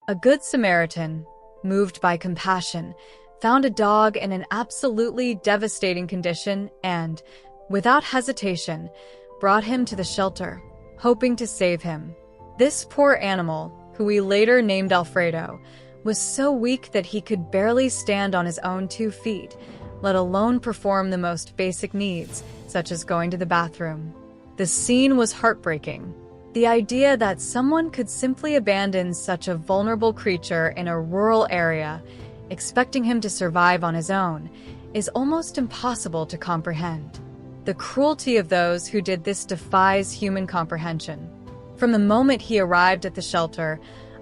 A good Samaritan, moved by compassion, found a dog in an absolutely devastating condition and, without hesitation, brought him to the shelter, hoping to save him. This poor animal, who we later named Alfredo, was so weak that he could barely stand on his own 2 feet, let alone perform the most basic needs, such as going to the bathroom. The scene was heartbreaking. The idea that someone could simply abandon such a vulnerable creature in a rural area, expecting him to survive on his own, is almost impossible to comprehend. The cruelty of those who did this defies human comprehension. From the moment he arrived at the shelter,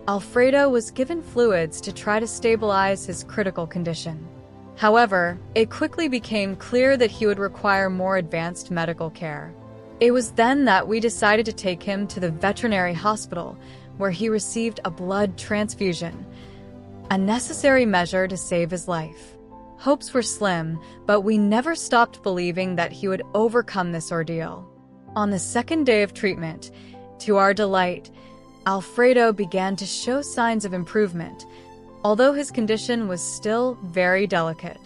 Alfredo was given fluids to try to stabilize his critical condition. However, it quickly became clear that he would require more advanced medical care. It was then that we decided to take him to the veterinary hospital, where he received a blood transfusion, a necessary measure to save his life. Hopes were slim, but we never stopped believing that he would overcome this ordeal. On the 2nd day of treatment, to our delight, Alfredo began to show signs of improvement, although his condition was still very delicate.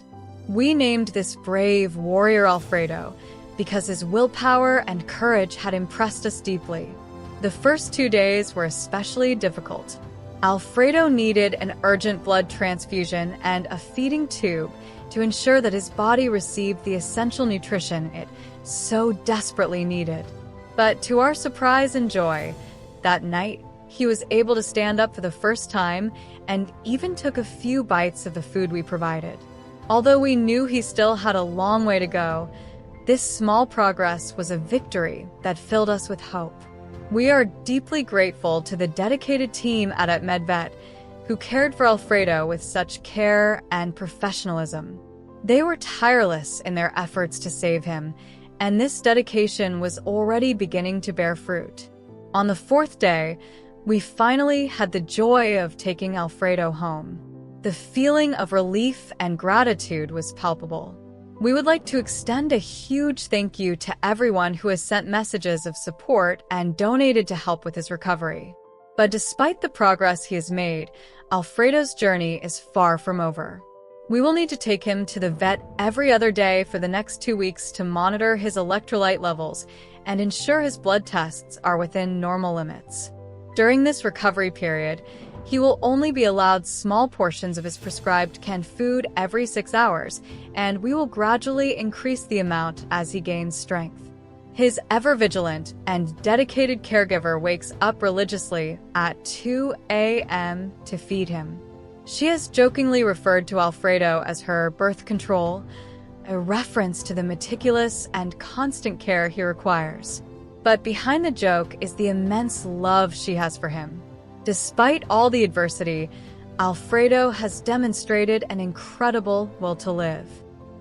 We named this brave warrior Alfredo because his willpower and courage had impressed us deeply. The first 2 days were especially difficult. Alfredo needed an urgent blood transfusion and a feeding tube to ensure that his body received the essential nutrition it so desperately needed. But to our surprise and joy, that night, he was able to stand up for the first time and even took a few bites of the food we provided. Although we knew he still had a long way to go, this small progress was a victory that filled us with hope. We are deeply grateful to the dedicated team at MedVet who cared for Alfredo with such care and professionalism. They were tireless in their efforts to save him, and this dedication was already beginning to bear fruit. On the 4th day, we finally had the joy of taking Alfredo home. The feeling of relief and gratitude was palpable. We would like to extend a huge thank you to everyone who has sent messages of support and donated to help with his recovery. But despite the progress he has made, Alfredo's journey is far from over. We will need to take him to the vet every other day for the next 2 weeks to monitor his electrolyte levels and ensure his blood tests are within normal limits. During this recovery period, he will only be allowed small portions of his prescribed canned food every 6 hours, and we will gradually increase the amount as he gains strength. His ever-vigilant and dedicated caregiver wakes up religiously at 2 a.m. to feed him. She has jokingly referred to Alfredo as her birth control, a reference to the meticulous and constant care he requires. But behind the joke is the immense love she has for him. Despite all the adversity, Alfredo has demonstrated an incredible will to live.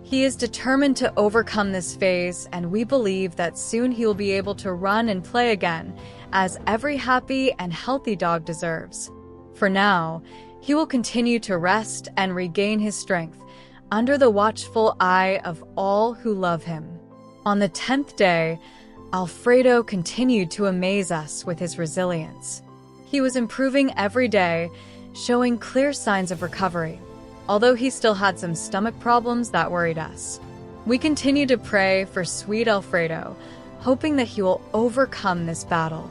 He is determined to overcome this phase, and we believe that soon he will be able to run and play again, as every happy and healthy dog deserves. For now, he will continue to rest and regain his strength under the watchful eye of all who love him. On the 10th day, Alfredo continued to amaze us with his resilience. He was improving every day, showing clear signs of recovery, although he still had some stomach problems that worried us. We continue to pray for sweet Alfredo, hoping that he will overcome this battle.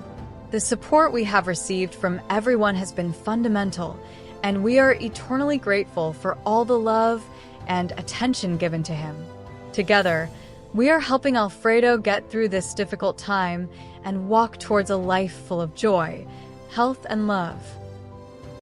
The support we have received from everyone has been fundamental, and we are eternally grateful for all the love and attention given to him. Together, we are helping Alfredo get through this difficult time and walk towards a life full of joy, health, and love.